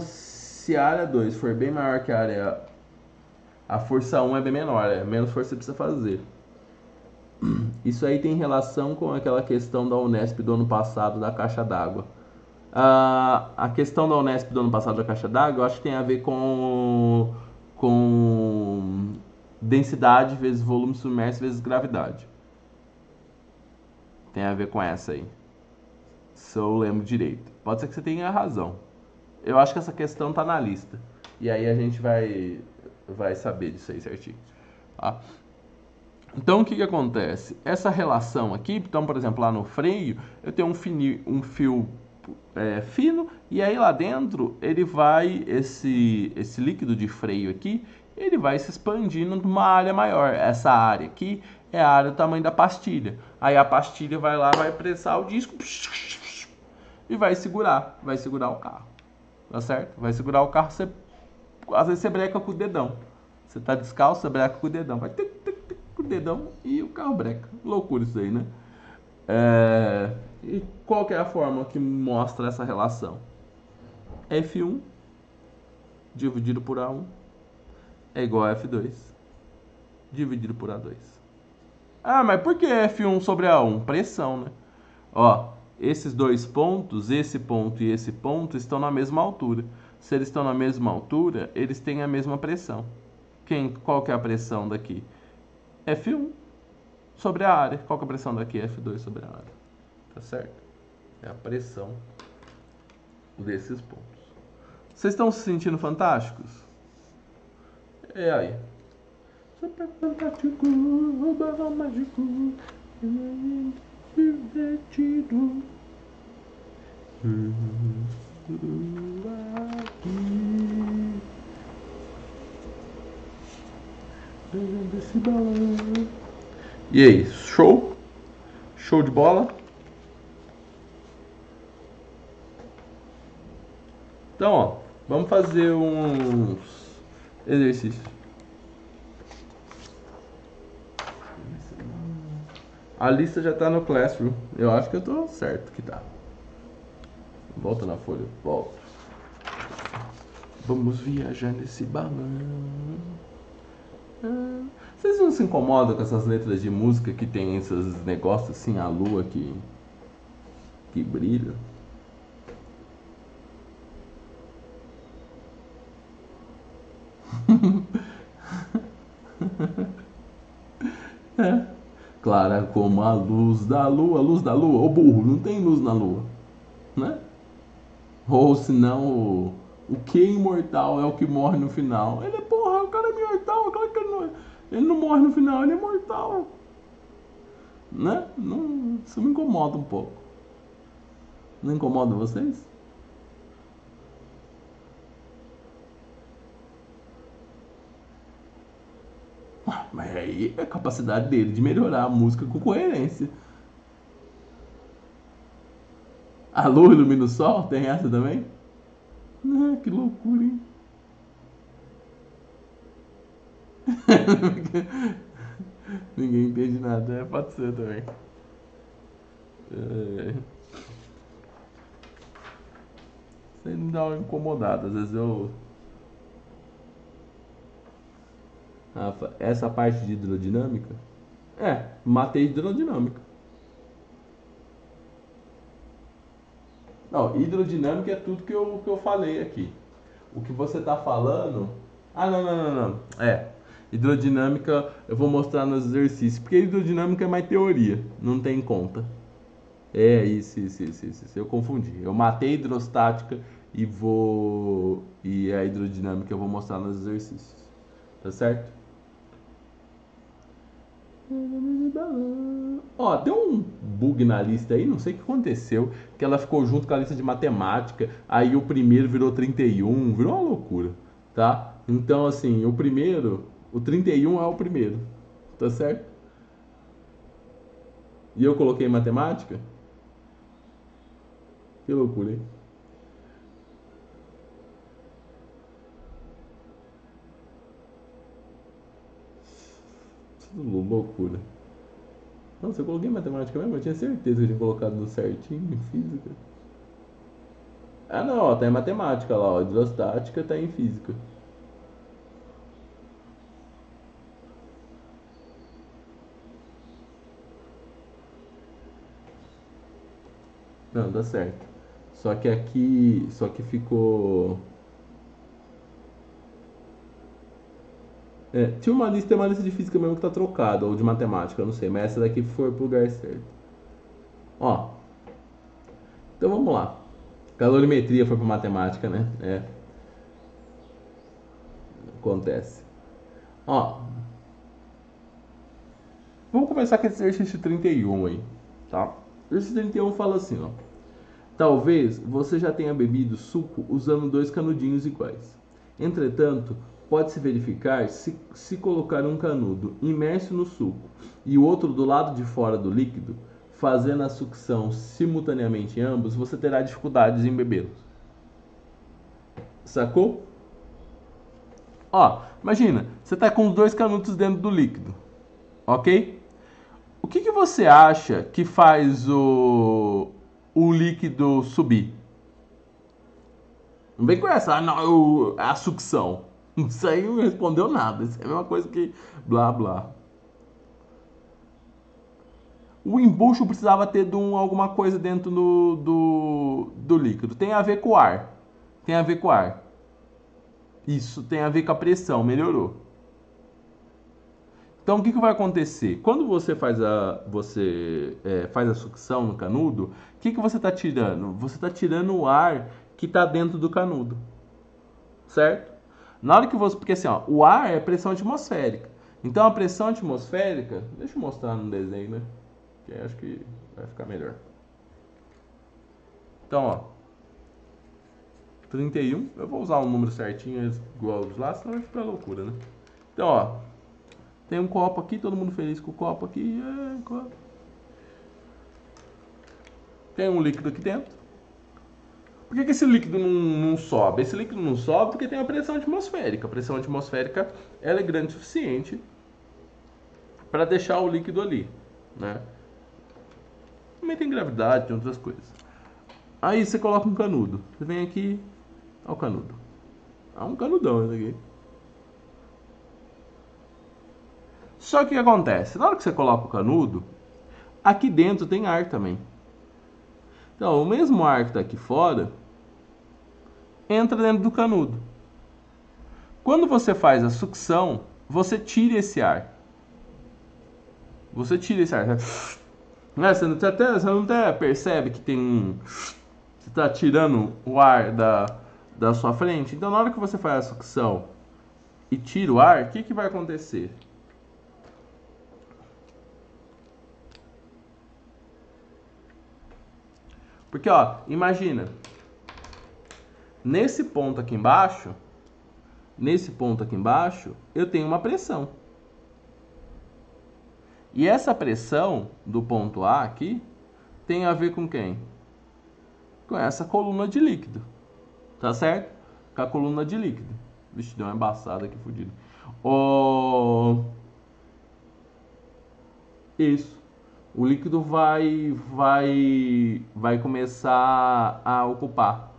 se a área 2 for bem maior que a força 1 é bem menor, menos força você precisa fazer. Isso aí tem relação com aquela questão da Unesp do ano passado da caixa d'água. A questão da Unesp do ano passado da caixa d'água, eu acho que tem a ver com densidade vezes volume submerso vezes gravidade. Tem a ver com essa aí. Se eu lembro direito. Pode ser que você tenha razão. Eu acho que essa questão tá na lista. E aí a gente vai saber disso aí certinho. Tá? Então o que acontece? Essa relação aqui, então por exemplo lá no freio, eu tenho um fio fino e aí lá dentro ele vai, esse líquido de freio aqui, ele vai se expandindo numa área maior. Essa área aqui é a área do tamanho da pastilha. Aí a pastilha vai lá, vai prensar o disco e vai segurar o carro. Tá certo? Vai segurar o carro, às vezes você breca com o dedão. Você tá descalço, você breca com o dedão. Vai com o dedão e o carro breca. Loucura isso aí, né? E qual que é a fórmula que mostra essa relação? F1 dividido por A1 é igual a F2 dividido por A2. Ah, mas por que F1 sobre A1? Pressão, né? Ó, esses dois pontos, esse ponto e esse ponto, estão na mesma altura. Se eles estão na mesma altura, eles têm a mesma pressão. Qual que é a pressão daqui? F1 sobre a área. Qual que é a pressão daqui? F2 sobre a área. Tá certo? É a pressão desses pontos. Vocês estão se sentindo fantásticos? É aí. Super fantástico, barra mágico, divertido. Aqui. Desse balão. E aí, show? Show de bola? Então, ó, vamos fazer uns exercícios. A lista já tá no Classroom. Eu acho que eu tô certo que tá. Volta na folha, volta. Vamos viajar nesse balão. Vocês não se incomodam com essas letras de música que tem esses negócios assim, a lua que brilha? Clara como a luz da lua. Luz da lua? Ô burro, não tem luz na lua, né? Ou senão, o que é imortal é o que morre no final. Ele é porra, o cara é imortal, claro que ele não morre no final, ele é mortal. Né? Não, isso me incomoda um pouco. Não incomoda vocês? Mas aí é a capacidade dele de melhorar a música com coerência. A lua ilumina o sol? Tem essa também? Que loucura, hein? Ninguém entende nada, pode ser também. Isso aí me dá uma incomodada, às vezes eu. Rafa, essa parte de hidrodinâmica? Matei hidrodinâmica. Não, hidrodinâmica é tudo que eu falei aqui. O que você tá falando. Ah, não. Hidrodinâmica eu vou mostrar nos exercícios. Porque hidrodinâmica é mais teoria, não tem conta. Isso. Eu confundi. Eu matei hidrostática e a hidrodinâmica eu vou mostrar nos exercícios. Tá certo? Ó, deu um bug na lista aí, não sei o que aconteceu, que ela ficou junto com a lista de matemática, aí o primeiro virou 31, virou uma loucura, tá? Então, assim, o 31 é o primeiro, Tá certo? E eu coloquei matemática? Que loucura, hein? Tudo loucura. Nossa, eu coloquei matemática mesmo? Eu tinha certeza que eu tinha colocado no certinho em física. Ah, não, ó, tá em matemática lá, ó. Hidrostática tá em física. Não, dá certo. Só que aqui. Só que ficou. É, tinha uma lista, tem uma lista de física mesmo que tá trocada, ou de matemática, eu não sei, mas essa daqui foi pro lugar certo. Ó, então vamos lá. Calorimetria foi pra matemática, né? É, acontece. Ó, vamos começar com esse exercício 31 aí, tá? O exercício 31 fala assim, ó. Talvez você já tenha bebido suco usando dois canudinhos iguais. Entretanto, pode-se verificar se colocar um canudo imerso no suco e o outro do lado de fora do líquido, fazendo a sucção simultaneamente em ambos, você terá dificuldades em bebê-los. Sacou? Ó, imagina, você está com os dois canudos dentro do líquido, ok? O que você acha que faz o líquido subir? Não vem com essa, ah, não, a sucção. Isso aí não respondeu nada. Isso é a mesma coisa que blá blá. O embucho precisava ter alguma coisa dentro do líquido. Tem a ver com o ar. Tem a ver com o ar. Isso tem a ver com a pressão, melhorou. Então o que vai acontecer? Quando você faz a sucção no canudo, o que você está tirando? Você está tirando o ar que está dentro do canudo, certo? Na hora que você, porque assim, ó, o ar é pressão atmosférica. Então a pressão atmosférica, deixa eu mostrar no desenho, né? Que acho que vai ficar melhor. Então, ó, 31, eu vou usar um número certinho igual os lá, senão vai ficar loucura, né? Então, ó, tem um copo aqui, todo mundo feliz com o copo aqui. Copo. Tem um líquido aqui dentro. Por que esse líquido não sobe? Esse líquido não sobe porque tem a pressão atmosférica. A pressão atmosférica ela é grande o suficiente para deixar o líquido ali, né? Também tem gravidade, tem outras coisas. Aí você coloca um canudo. Você vem aqui, ó o canudo. É um canudão esse aqui. Só que o que acontece? Na hora que você coloca o canudo, aqui dentro tem ar também. Então, o mesmo ar que está aqui fora entra dentro do canudo. Quando você faz a sucção, você tira esse ar. Você tira esse ar. Você não até percebe que tem um. Você está tirando o ar da sua frente. Então, na hora que você faz a sucção e tira o ar, o que vai acontecer? Porque, ó, imagina. Nesse ponto aqui embaixo, eu tenho uma pressão. E essa pressão do ponto A aqui tem a ver com quem? Com essa coluna de líquido. Tá certo? Com a coluna de líquido. Vixe, deu uma embaçada aqui, fodido. Isso. O líquido vai começar a ocupar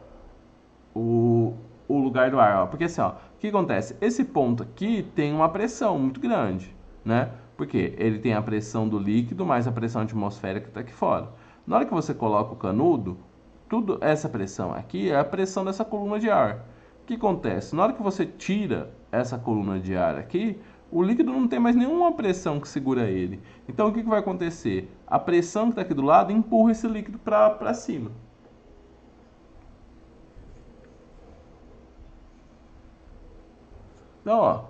o lugar do ar. Ó. Porque assim, ó, o que acontece? Esse ponto aqui tem uma pressão muito grande, né? Porque ele tem a pressão do líquido mais a pressão atmosférica que está aqui fora. Na hora que você coloca o canudo, tudo essa pressão aqui é a pressão dessa coluna de ar. O que acontece? Na hora que você tira essa coluna de ar aqui, o líquido não tem mais nenhuma pressão que segura ele. Então o que vai acontecer? A pressão que está aqui do lado empurra esse líquido para cima. Então, ó.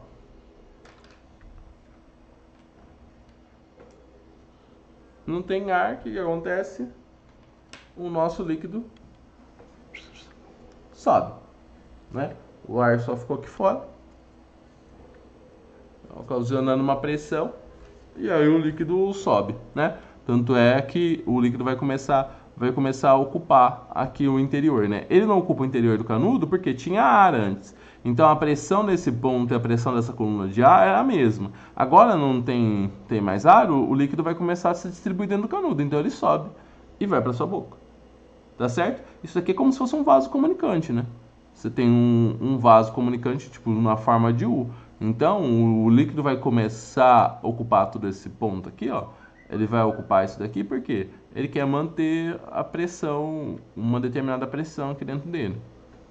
Não tem ar, o que acontece? O nosso líquido sobe, né? O ar só ficou aqui fora, ocasionando uma pressão e aí o líquido sobe, né? Tanto é que o líquido vai começar a ocupar aqui o interior, né? Ele não ocupa o interior do canudo porque tinha ar antes. Então a pressão desse ponto e a pressão dessa coluna de ar é a mesma. Agora não tem mais ar, o líquido vai começar a se distribuir dentro do canudo. Então ele sobe e vai para sua boca. Tá certo? Isso aqui é como se fosse um vaso comunicante, né? Você tem um vaso comunicante, tipo, na forma de U. Então, o líquido vai começar a ocupar todo esse ponto aqui, ó. Ele vai ocupar isso daqui porque ele quer manter a pressão, uma determinada pressão aqui dentro dele,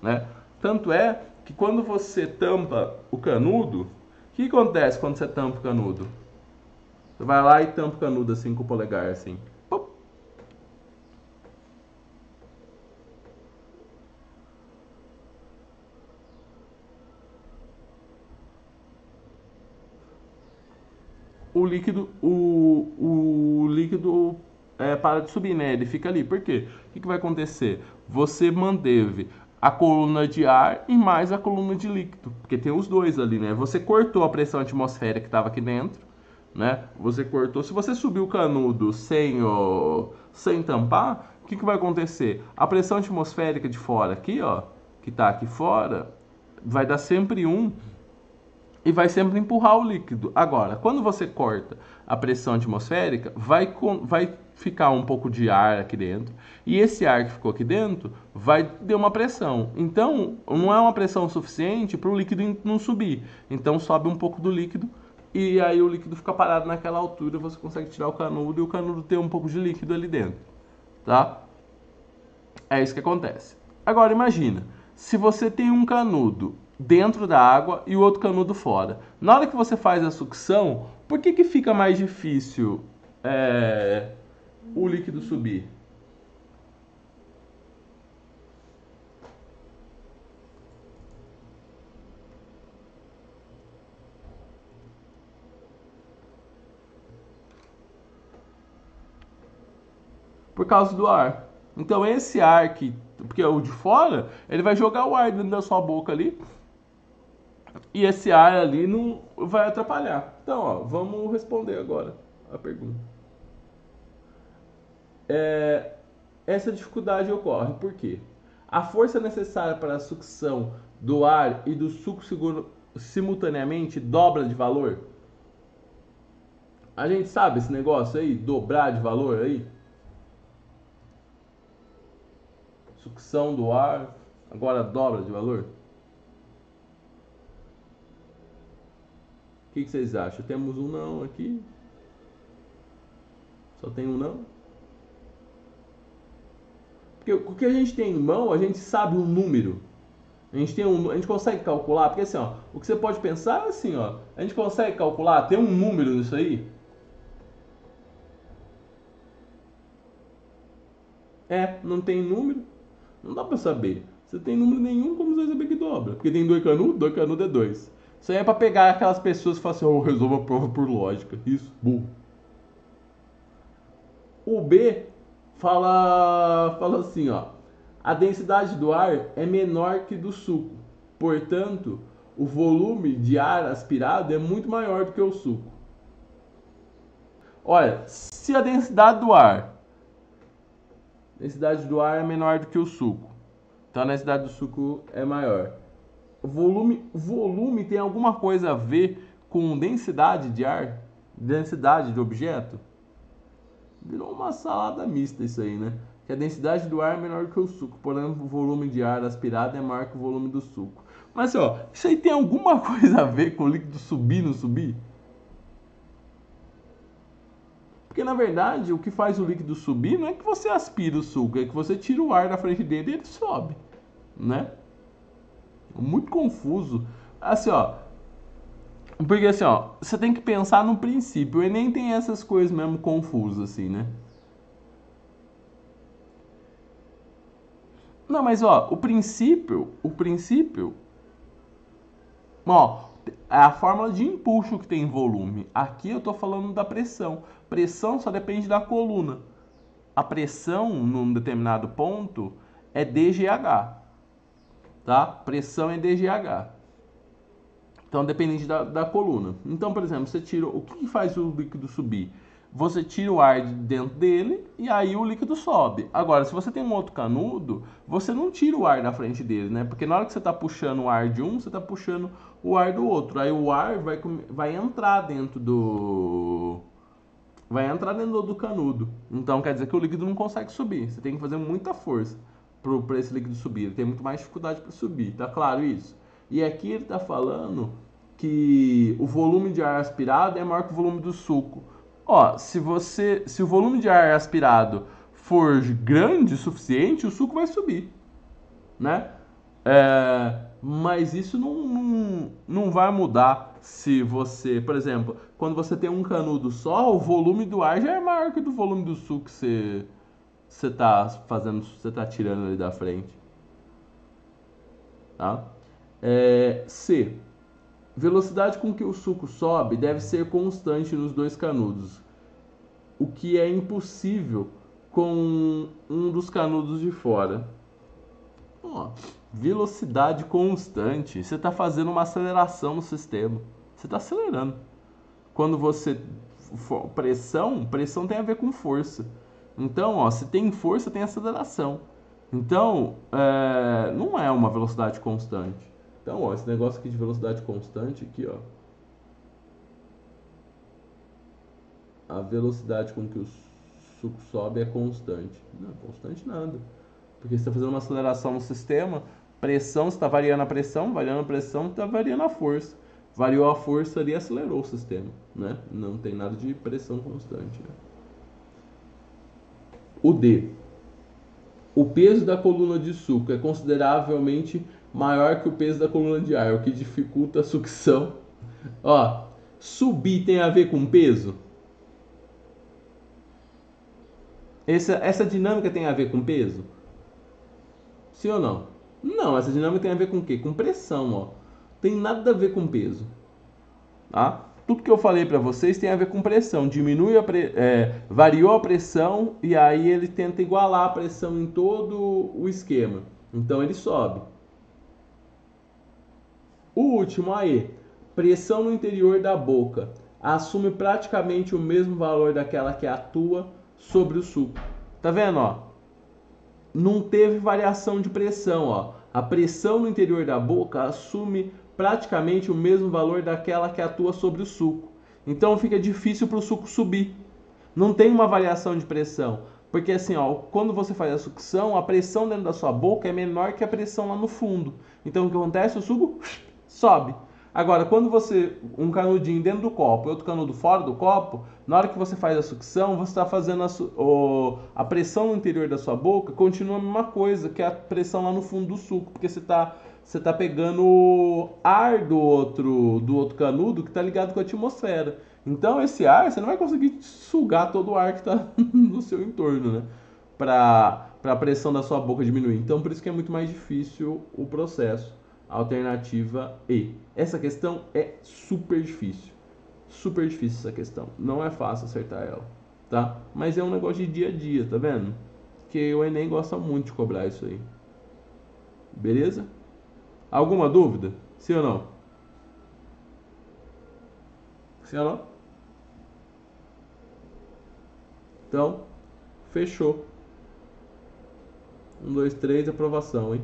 né? Tanto é que quando você tampa o canudo, o que acontece quando você tampa o canudo? Você vai lá e tampa o canudo assim com o polegar, assim. Pop. O líquido para de subir, né? Ele fica ali. Por quê? O que vai acontecer? Você manteve a coluna de ar e mais a coluna de líquido, porque tem os dois ali, né? Você cortou a pressão atmosférica que estava aqui dentro, né? Você cortou. Se você subir o canudo sem tampar, o que vai acontecer? A pressão atmosférica de fora aqui, ó, que está aqui fora, vai dar sempre e vai sempre empurrar o líquido. Agora, quando você corta a pressão atmosférica, vai ficar um pouco de ar aqui dentro. E esse ar que ficou aqui dentro vai ter uma pressão. Então, não é uma pressão suficiente para o líquido não subir. Então, sobe um pouco do líquido e aí o líquido fica parado naquela altura. Você consegue tirar o canudo e o canudo tem um pouco de líquido ali dentro. Tá? É isso que acontece. Agora, imagina, se você tem um canudo dentro da água e o outro canudo fora. Na hora que você faz a sucção, por que fica mais difícil o líquido subir? Por causa do ar. Então esse ar que, porque o de fora, ele vai jogar o ar dentro da sua boca ali, e esse ar ali não vai atrapalhar. Então, ó, vamos responder agora a pergunta. Essa dificuldade ocorre porque a força necessária para a sucção do ar e do suco simultaneamente dobra de valor. A gente sabe esse negócio aí, dobrar de valor aí? Sucção do ar, agora dobra de valor? O que vocês acham? Temos um não aqui? Só tem um não? Porque o que a gente tem em mão, a gente sabe um número. A gente consegue calcular, porque assim, ó, o que você pode pensar é assim, ó, a gente consegue calcular, tem um número nisso aí? Não tem número, não dá pra saber. Se tem número nenhum, como você vai saber que dobra? Porque tem dois canudos é dois. Isso aí é pra pegar aquelas pessoas que falam assim, oh, resolvo a prova por lógica. Isso, burro. O B fala assim, ó, a densidade do ar é menor que do suco, portanto, o volume de ar aspirado é muito maior do que o suco. Olha, se a densidade do ar é menor do que o suco, então a densidade do suco é maior. Volume tem alguma coisa a ver com densidade de ar? Densidade de objeto? Virou uma salada mista isso aí, né? Que a densidade do ar é menor que o suco, porém o volume de ar aspirado é maior que o volume do suco. Mas ó, isso aí tem alguma coisa a ver com o líquido subir ou não subir? Porque na verdade o que faz o líquido subir não é que você aspira o suco, é que você tira o ar da frente dele e ele sobe, né? Muito confuso. Assim, ó, porque assim, ó, você tem que pensar no princípio. O Enem tem essas coisas mesmo confusas, assim, né? Não, mas ó, ó, é a fórmula de impulso que tem volume. Aqui eu tô falando da pressão. Pressão só depende da coluna. A pressão num determinado ponto é dGH, tá? Pressão é dGH. Então, dependente da coluna. Então, por exemplo, você tira. O que faz o líquido subir? Você tira o ar de dentro dele e aí o líquido sobe. Agora, se você tem um outro canudo, você não tira o ar da frente dele, né? Porque na hora que você está puxando o ar de um, você está puxando o ar do outro. Aí o ar vai entrar dentro do. Vai entrar dentro do canudo. Então quer dizer que o líquido não consegue subir. Você tem que fazer muita força para esse líquido subir. Ele tem muito mais dificuldade para subir. Tá claro isso? E aqui ele está falando que o volume de ar aspirado é maior que o volume do suco. Ó, se o volume de ar aspirado for grande o suficiente, o suco vai subir, né? Mas isso não vai mudar se você, por exemplo, quando você tem um canudo só, o volume do ar já é maior que o do volume do suco que você tá fazendo, você tá tirando ali da frente, tá? C. Velocidade com que o suco sobe deve ser constante nos dois canudos, o que é impossível com um dos canudos de fora. Ó, velocidade constante. Você está fazendo uma aceleração no sistema. Você está acelerando. Quando você pressão tem a ver com força. Então, ó, se tem força, tem aceleração. Então, não é uma velocidade constante. Então, ó, esse negócio aqui de velocidade constante aqui, ó. A velocidade com que o suco sobe é constante. Não, constante nada. Porque você está fazendo uma aceleração no sistema, pressão, você está variando a pressão, está variando a força. Variou a força ali, acelerou o sistema, né? Não tem nada de pressão constante, né? O D. O peso da coluna de suco é consideravelmente maior que o peso da coluna de ar, o que dificulta a sucção. Ó, subir tem a ver com peso? Essa dinâmica tem a ver com peso? Sim ou não? Não, essa dinâmica tem a ver com o quê? Com pressão, ó. Tem nada a ver com peso, tá? Tudo que eu falei para vocês tem a ver com pressão. Variou a pressão e aí ele tenta igualar a pressão em todo o esquema. Então ele sobe. O último aí, pressão no interior da boca, assume praticamente o mesmo valor daquela que atua sobre o suco. Tá vendo, ó? Não teve variação de pressão, ó. A pressão no interior da boca assume praticamente o mesmo valor daquela que atua sobre o suco. Então fica difícil para o suco subir. Não tem uma variação de pressão, porque assim, ó, quando você faz a sucção, a pressão dentro da sua boca é menor que a pressão lá no fundo. Então o que acontece? O suco sobe. Agora, quando você, um canudinho dentro do copo e outro canudo fora do copo, na hora que você faz a sucção, você está fazendo a pressão no interior da sua boca continua a mesma coisa que a pressão lá no fundo do suco, porque você tá pegando ar do outro canudo que está ligado com a atmosfera. Então esse ar, você não vai conseguir sugar todo o ar que está no seu entorno, né? Para a pressão da sua boca diminuir. Então por isso que é muito mais difícil o processo. Alternativa E. Essa questão é super difícil. Super difícil essa questão. Não é fácil acertar ela, tá? Mas é um negócio de dia a dia, tá vendo? Que o Enem gosta muito de cobrar isso aí. Beleza? Alguma dúvida? Sim ou não? Sim ou não? Então, fechou. 1, 2, 3, aprovação, hein?